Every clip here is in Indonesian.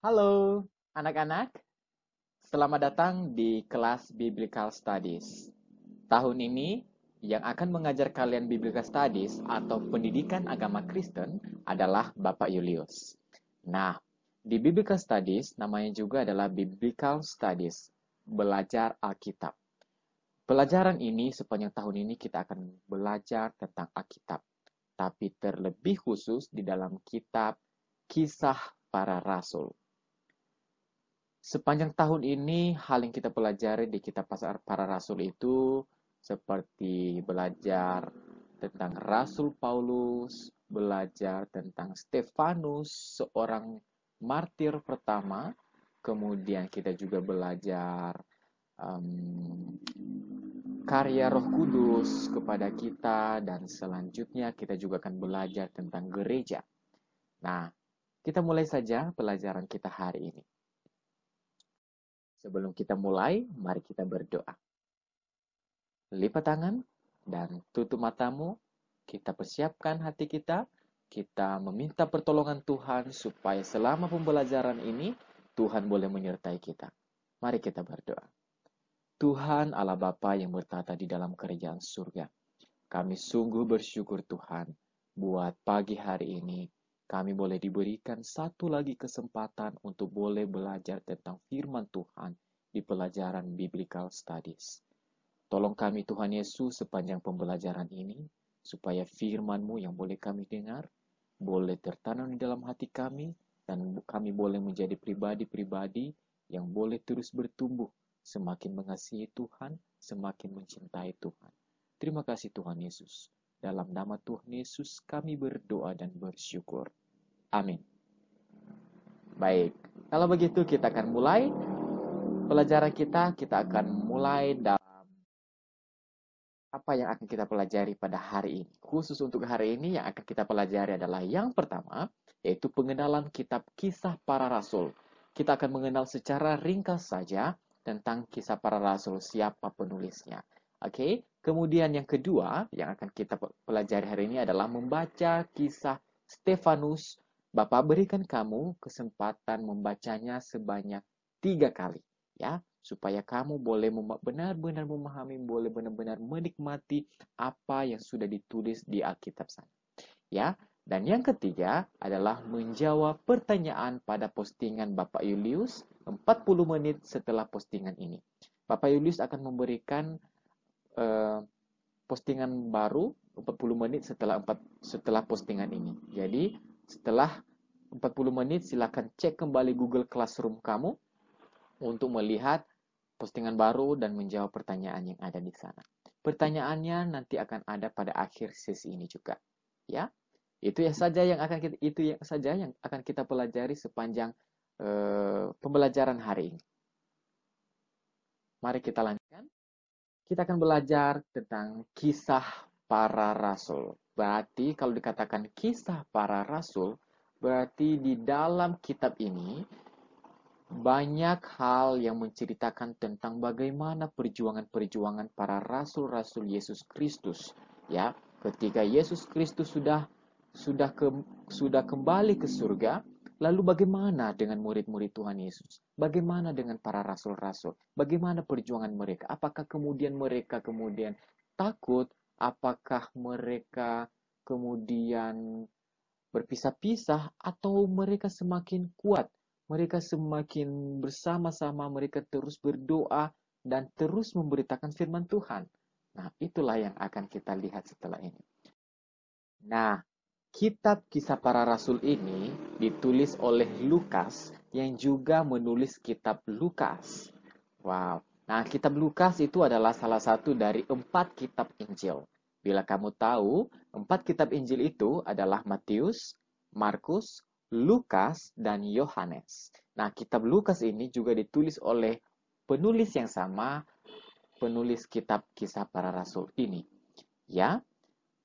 Halo anak-anak, selamat datang di kelas Biblical Studies. Tahun ini yang akan mengajar kalian Biblical Studies atau pendidikan agama Kristen adalah Bapak Julius. Nah, di Biblical Studies namanya juga adalah Biblical Studies, belajar Alkitab. Pelajaran ini sepanjang tahun ini kita akan belajar tentang Alkitab, tapi terlebih khusus di dalam kitab Kisah Para Rasul. Sepanjang tahun ini, hal yang kita pelajari di kitab Para Rasul itu seperti belajar tentang Rasul Paulus, belajar tentang Stefanus, seorang martir pertama, kemudian kita juga belajar karya Roh Kudus kepada kita, dan selanjutnya kita juga akan belajar tentang gereja. Nah, kita mulai saja pelajaran kita hari ini. Sebelum kita mulai, mari kita berdoa. Lipat tangan dan tutup matamu. Kita persiapkan hati kita. Kita meminta pertolongan Tuhan supaya selama pembelajaran ini, Tuhan boleh menyertai kita. Mari kita berdoa. Tuhan Allah Bapa yang bertata di dalam kerajaan surga. Kami sungguh bersyukur Tuhan buat pagi hari ini. Kami boleh diberikan satu lagi kesempatan untuk boleh belajar tentang firman Tuhan di pelajaran Biblical Studies. Tolong kami Tuhan Yesus sepanjang pembelajaran ini, supaya firman-Mu yang boleh kami dengar, boleh tertanam di dalam hati kami, dan kami boleh menjadi pribadi-pribadi yang boleh terus bertumbuh, semakin mengasihi Tuhan, semakin mencintai Tuhan. Terima kasih Tuhan Yesus. Dalam nama Tuhan Yesus kami berdoa dan bersyukur. Amin. Baik, kalau begitu kita akan mulai pelajaran kita. Kita akan mulai dalam apa yang akan kita pelajari pada hari ini. Khusus untuk hari ini yang akan kita pelajari adalah yang pertama, yaitu pengenalan kitab Kisah Para Rasul. Kita akan mengenal secara ringkas saja tentang Kisah Para Rasul, siapa penulisnya. Oke, kemudian yang kedua yang akan kita pelajari hari ini adalah membaca kisah Stefanus. Bapak berikan kamu kesempatan membacanya sebanyak 3 kali, ya, supaya kamu boleh benar-benar memahami, boleh benar-benar menikmati apa yang sudah ditulis di Alkitab sana, ya. Dan yang ketiga adalah menjawab pertanyaan pada postingan Bapak Julius 40 menit setelah postingan ini. Bapak Julius akan memberikan postingan baru 40 menit setelah postingan ini. Jadi, setelah 40 menit silakan cek kembali Google Classroom kamu untuk melihat postingan baru dan menjawab pertanyaan yang ada di sana. Pertanyaannya nanti akan ada pada akhir sesi ini juga, ya. Itu saja yang akan kita pelajari sepanjang pembelajaran hari ini. Mari kita lanjutkan. Kita akan belajar tentang kisah para rasul. Berarti kalau dikatakan kisah para rasul, berarti di dalam kitab ini banyak hal yang menceritakan tentang bagaimana perjuangan-perjuangan para rasul-rasul Yesus Kristus. Ya, ketika Yesus Kristus sudah kembali ke surga, lalu bagaimana dengan murid-murid Tuhan Yesus? Bagaimana dengan para rasul-rasul? Bagaimana perjuangan mereka? Apakah kemudian mereka takut? Apakah mereka kemudian berpisah-pisah? Atau mereka semakin kuat? Mereka semakin bersama-sama, mereka terus berdoa dan terus memberitakan firman Tuhan. Nah, itulah yang akan kita lihat setelah ini. Nah, kitab Kisah Para Rasul ini ditulis oleh Lukas yang juga menulis kitab Lukas. Wow. Nah, kitab Lukas itu adalah salah satu dari 4 kitab Injil. Bila kamu tahu, 4 kitab Injil itu adalah Matius, Markus, Lukas, dan Yohanes. Nah, kitab Lukas ini juga ditulis oleh penulis yang sama, penulis kitab Kisah Para Rasul ini. Ya.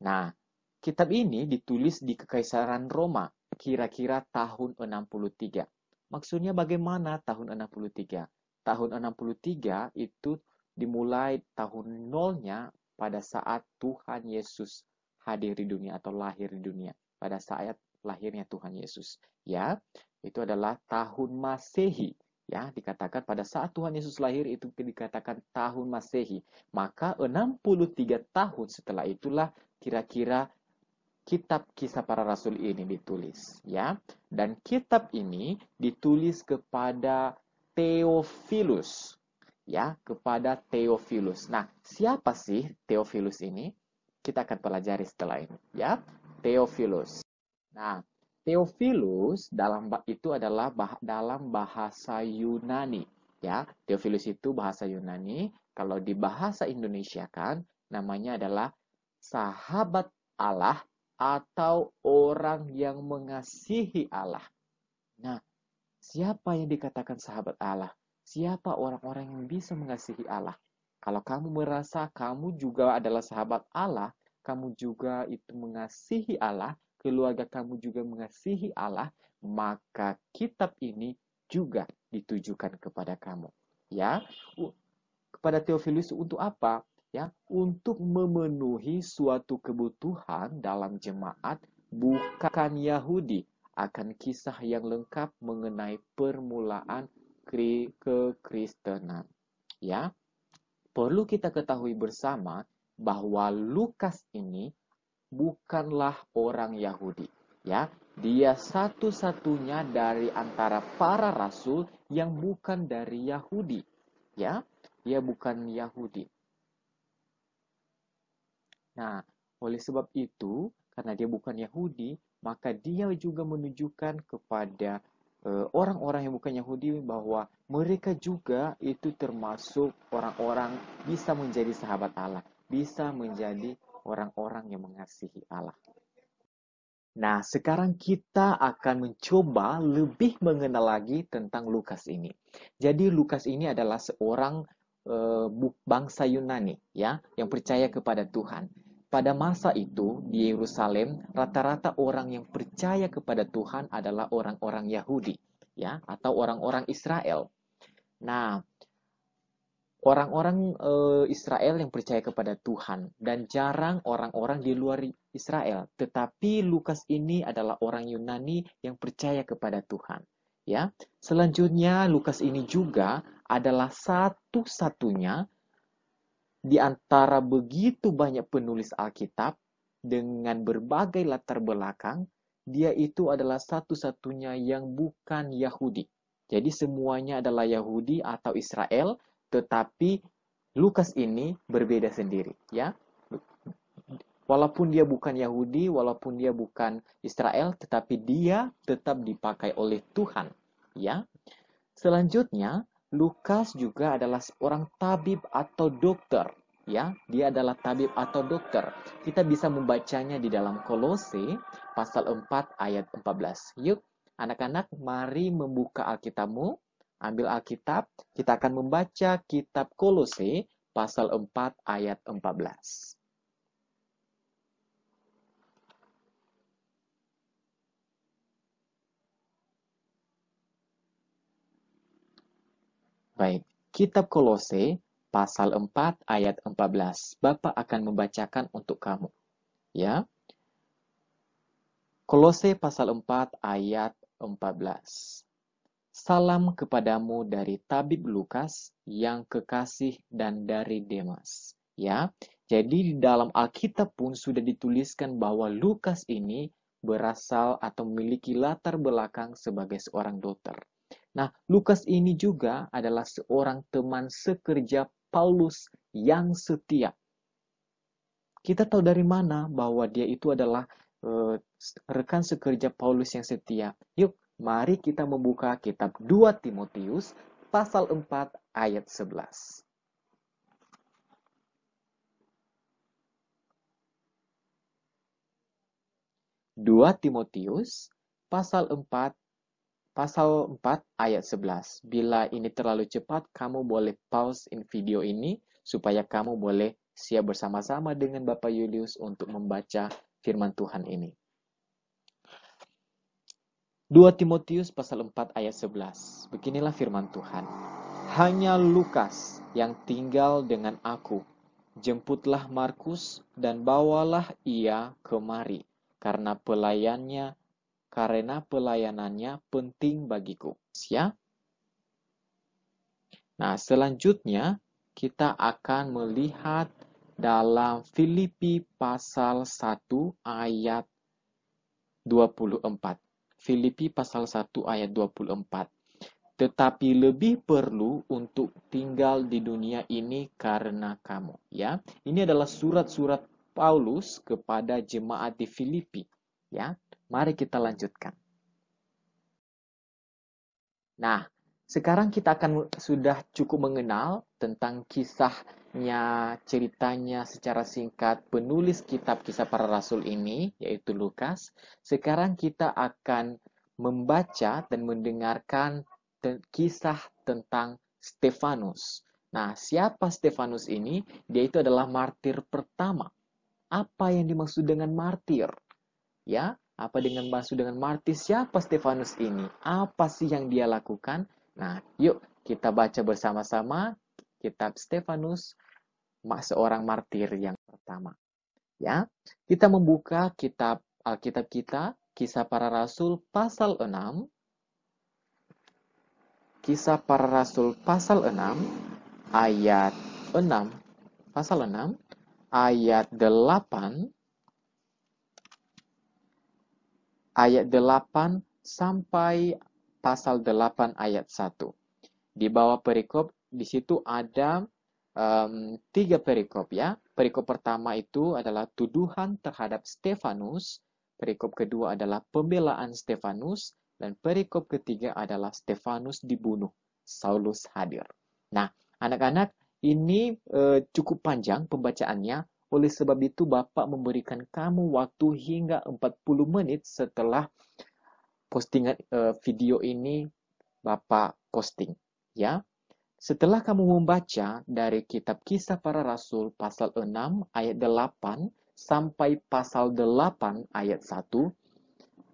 Nah, kitab ini ditulis di Kekaisaran Roma, kira-kira tahun 63. Maksudnya bagaimana tahun 63? Tahun 63 itu dimulai tahun nolnya pada saat Tuhan Yesus hadir di dunia atau lahir di dunia. Pada saat lahirnya Tuhan Yesus. Ya, itu adalah tahun Masehi. Ya, dikatakan pada saat Tuhan Yesus lahir itu dikatakan tahun Masehi. Maka 63 tahun setelah itulah kira-kira kitab Kisah Para Rasul ini ditulis, ya. Dan kitab ini ditulis kepada Theophilus, ya, kepada Theophilus. Nah, siapa sih Theophilus ini? Kita akan pelajari setelah ini, ya. Theophilus. Nah, Theophilus itu adalah dalam bahasa Yunani, ya. Theophilus itu bahasa Yunani. Kalau di bahasa Indonesia kan namanya adalah sahabat Allah atau orang yang mengasihi Allah. Nah, siapa yang dikatakan sahabat Allah? Siapa orang-orang yang bisa mengasihi Allah? Kalau kamu merasa kamu juga adalah sahabat Allah, kamu juga itu mengasihi Allah, keluarga kamu juga mengasihi Allah, maka kitab ini juga ditujukan kepada kamu. Ya, kepada Theophilus untuk apa? Ya, untuk memenuhi suatu kebutuhan dalam jemaat bukan Yahudi akan kisah yang lengkap mengenai permulaan kekristenan. Ya, perlu kita ketahui bersama bahwa Lukas ini bukanlah orang Yahudi, ya. Dia satu-satunya dari antara para rasul yang bukan dari Yahudi, ya. Dia bukan Yahudi. Nah, oleh sebab itu, karena dia bukan Yahudi, maka dia juga menunjukkan kepada orang-orang yang bukan Yahudi bahwa mereka juga itu termasuk orang-orang bisa menjadi sahabat Allah, bisa menjadi orang-orang yang mengasihi Allah. Nah, sekarang kita akan mencoba lebih mengenal lagi tentang Lukas ini. Jadi Lukas ini adalah seorang bangsa Yunani, ya, yang percaya kepada Tuhan. Pada masa itu di Yerusalem, rata-rata orang yang percaya kepada Tuhan adalah orang-orang Yahudi, ya, atau orang-orang Israel. Nah, orang-orang Israel yang percaya kepada Tuhan dan jarang orang-orang di luar Israel. Tetapi Lukas ini adalah orang Yunani yang percaya kepada Tuhan. Ya, selanjutnya Lukas ini juga adalah satu-satunya di antara begitu banyak penulis Alkitab dengan berbagai latar belakang, dia itu adalah satu-satunya yang bukan Yahudi. Jadi semuanya adalah Yahudi atau Israel, tetapi Lukas ini berbeda sendiri, ya. Walaupun dia bukan Yahudi, walaupun dia bukan Israel, tetapi dia tetap dipakai oleh Tuhan, ya. Selanjutnya, Lukas juga adalah seorang tabib atau dokter, ya. Dia adalah tabib atau dokter. Kita bisa membacanya di dalam Kolose pasal 4 ayat 14. Yuk, anak-anak, mari membuka Alkitabmu, ambil Alkitab, kita akan membaca kitab Kolose pasal 4 ayat 14. Baik, kitab Kolose pasal 4 ayat 14. Bapak akan membacakan untuk kamu. Ya. Kolose pasal 4 ayat 14. Salam kepadamu dari tabib Lukas yang kekasih dan dari Demas. Ya. Jadi di dalam Alkitab pun sudah dituliskan bahwa Lukas ini berasal atau memiliki latar belakang sebagai seorang dokter. Nah, Lukas ini juga adalah seorang teman sekerja Paulus yang setia. Kita tahu dari mana bahwa dia itu adalah rekan sekerja Paulus yang setia. Yuk, mari kita membuka kitab 2 Timotius pasal 4 ayat 11. Dua Timotius pasal 4 ayat 11. Bila ini terlalu cepat, kamu boleh pause video ini supaya kamu boleh siap bersama-sama dengan Bapak Julius untuk membaca firman Tuhan ini. 2 Timotius pasal 4 ayat 11. Beginilah firman Tuhan. Hanya Lukas yang tinggal dengan aku. Jemputlah Markus dan bawalah ia kemari, karena pelayannya karena pelayanannya penting bagiku. Ya. Nah, selanjutnya kita akan melihat dalam Filipi pasal 1 ayat 24. Filipi pasal 1 ayat 24. Tetapi lebih perlu untuk tinggal di dunia ini karena kamu. Ya, ini adalah surat-surat Paulus kepada jemaat di Filipi. Ya, mari kita lanjutkan. Nah, sekarang kita akan sudah cukup mengenal tentang kisahnya, ceritanya secara singkat penulis kitab Kisah Para Rasul ini, yaitu Lukas. Sekarang kita akan membaca dan mendengarkan kisah tentang Stefanus. Nah, siapa Stefanus ini? Dia itu adalah martir pertama. Apa yang dimaksud dengan martir? Ya, apa dengan maksud dengan martir? Siapa Stefanus ini? Apa sih yang dia lakukan? Nah, yuk kita baca bersama-sama kitab Stefanus, seorang martir yang pertama. Ya, kita membuka kitab Alkitab kita, Kisah Para Rasul pasal 6. Kisah Para Rasul pasal 6 ayat 6, pasal 6 ayat 8 sampai pasal 8 ayat 1. Di bawah perikop di situ ada 3 perikop ya. Perikop pertama itu adalah tuduhan terhadap Stefanus, perikop kedua adalah pembelaan Stefanus, dan perikop ketiga adalah Stefanus dibunuh, Saulus hadir. Nah, anak-anak, ini cukup panjang pembacaannya. Oleh sebab itu, Bapak memberikan kamu waktu hingga 40 menit setelah postingan video ini Bapak posting. Ya, setelah kamu membaca dari kitab Kisah Para Rasul pasal 6 ayat 8 sampai pasal 8 ayat 1,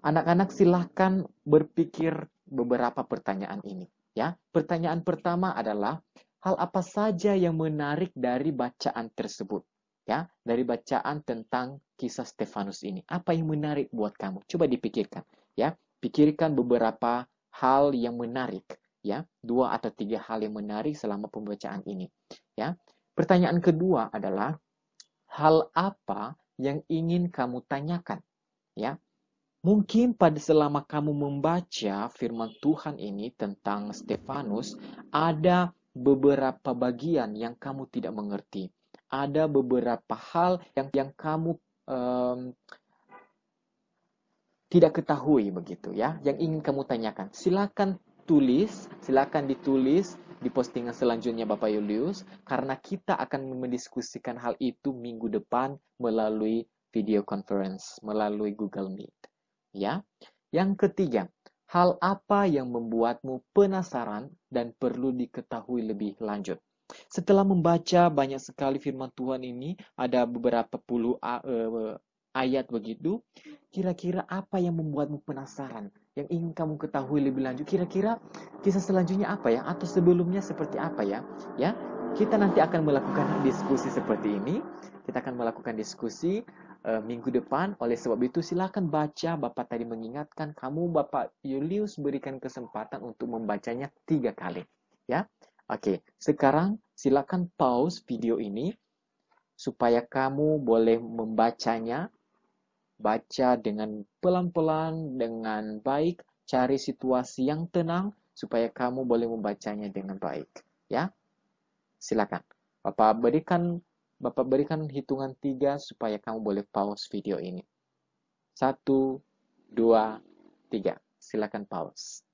anak-anak silahkan berpikir beberapa pertanyaan ini. Ya, pertanyaan pertama adalah hal apa saja yang menarik dari bacaan tersebut? Ya, dari bacaan tentang kisah Stefanus ini. Apa yang menarik buat kamu? Coba dipikirkan. Ya, pikirkan beberapa hal yang menarik. Ya, 2 atau 3 hal yang menarik selama pembacaan ini. Ya, pertanyaan kedua adalah hal apa yang ingin kamu tanyakan? Ya, mungkin pada selama kamu membaca firman Tuhan ini tentang Stefanus, ada beberapa bagian yang kamu tidak mengerti. Ada beberapa hal yang kamu tidak ketahui begitu ya, yang ingin kamu tanyakan. Silakan ditulis di postingan selanjutnya Bapak Julius, karena kita akan mendiskusikan hal itu minggu depan melalui video conference, melalui Google Meet. Ya. Yang ketiga, hal apa yang membuatmu penasaran dan perlu diketahui lebih lanjut? Setelah membaca banyak sekali firman Tuhan ini, ada beberapa puluh ayat begitu, kira-kira apa yang membuatmu penasaran? Yang ingin kamu ketahui lebih lanjut, kira-kira kisah selanjutnya apa ya? Atau sebelumnya seperti apa ya? Ya, kita nanti akan melakukan diskusi seperti ini. Kita akan melakukan diskusi minggu depan. Oleh sebab itu silakan baca. Bapak tadi mengingatkan kamu, Bapak Julius berikan kesempatan untuk membacanya 3 kali. Ya, oke. Sekarang silakan pause video ini supaya kamu boleh membacanya. Baca dengan pelan-pelan, dengan baik. Cari situasi yang tenang supaya kamu boleh membacanya dengan baik. Ya, silakan. Bapak berikan hitungan 3 supaya kamu boleh pause video ini. 1, 2, 3. Silakan pause.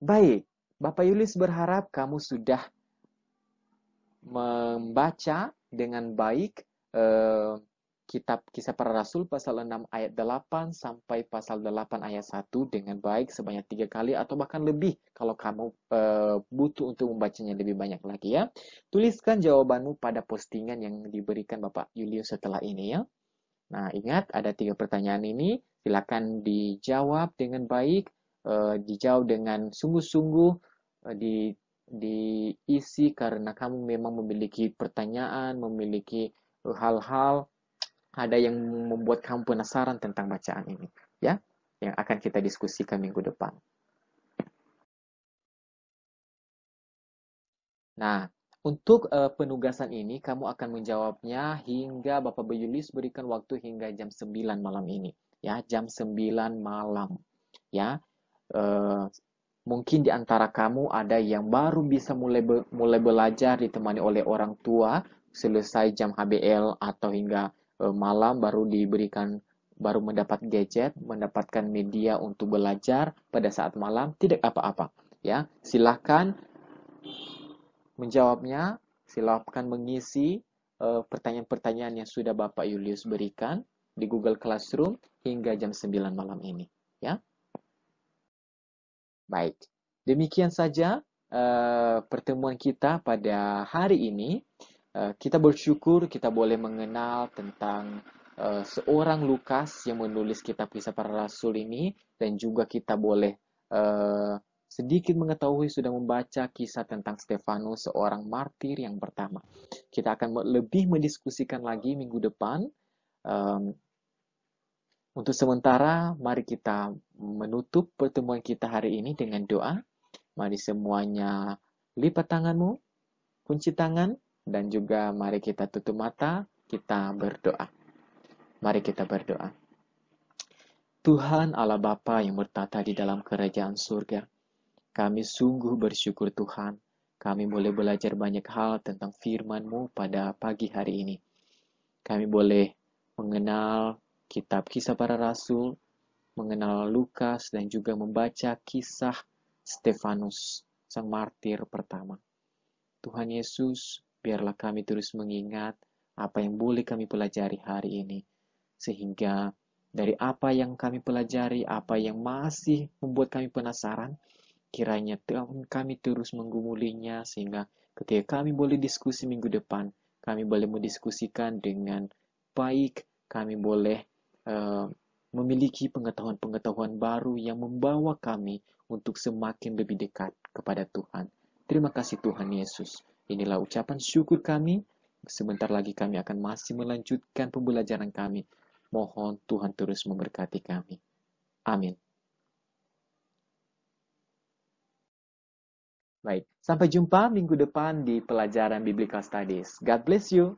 Baik, Bapak Julius berharap kamu sudah membaca dengan baik kitab Kisah Para Rasul pasal 6 ayat 8 sampai pasal 8 ayat 1 dengan baik sebanyak 3 kali atau bahkan lebih kalau kamu butuh untuk membacanya lebih banyak lagi ya. Tuliskan jawabanmu pada postingan yang diberikan Bapak Julius setelah ini ya. Nah, ingat ada 3 pertanyaan ini, silakan dijawab dengan baik, dijawab dengan sungguh-sungguh, diisi karena kamu memang memiliki pertanyaan, memiliki hal-hal ada yang membuat kamu penasaran tentang bacaan ini, ya, yang akan kita diskusikan minggu depan. Nah, untuk penugasan ini kamu akan menjawabnya hingga Bapak Yulis berikan waktu hingga jam 9 malam ini, ya, jam 9 malam, ya. Eh, Mungkin di antara kamu ada yang baru bisa mulai belajar ditemani oleh orang tua selesai jam HBL atau hingga malam baru mendapat gadget, mendapatkan media untuk belajar pada saat malam, tidak apa-apa, ya. Silahkan menjawabnya, silakan mengisi pertanyaan-pertanyaan yang sudah Bapak Julius berikan di Google Classroom hingga jam 9 malam ini, ya. Baik, demikian saja pertemuan kita pada hari ini. Kita bersyukur kita boleh mengenal tentang seorang Lukas yang menulis kitab Kisah Para Rasul ini, dan juga kita boleh eh, sedikit mengetahui sudah membaca kisah tentang Stefanus, seorang martir yang pertama. Kita akan lebih mendiskusikan lagi minggu depan. Em, untuk sementara, mari kita menutup pertemuan kita hari ini dengan doa. Mari semuanya lipat tanganmu, kunci tangan, dan juga mari kita tutup mata, kita berdoa. Mari kita berdoa. Tuhan Allah Bapa yang bertata di dalam kerajaan surga, kami sungguh bersyukur Tuhan, kami boleh belajar banyak hal tentang firman-Mu pada pagi hari ini. Kami boleh mengenal kitab Kisah Para Rasul, mengenal Lukas, dan juga membaca kisah Stefanus, sang martir pertama. Tuhan Yesus, biarlah kami terus mengingat apa yang boleh kami pelajari hari ini, sehingga dari apa yang kami pelajari, apa yang masih membuat kami penasaran, kiranya Tuhan kami terus menggumulinya, sehingga ketika kami boleh diskusi minggu depan, kami boleh mendiskusikan dengan baik, kami boleh memiliki pengetahuan-pengetahuan baru yang membawa kami untuk semakin lebih dekat kepada Tuhan. Terima kasih Tuhan Yesus. Inilah ucapan syukur kami. Sebentar lagi kami akan masih melanjutkan pembelajaran kami. Mohon Tuhan terus memberkati kami. Amin. Baik, sampai jumpa minggu depan di pelajaran Biblical Studies. God bless you.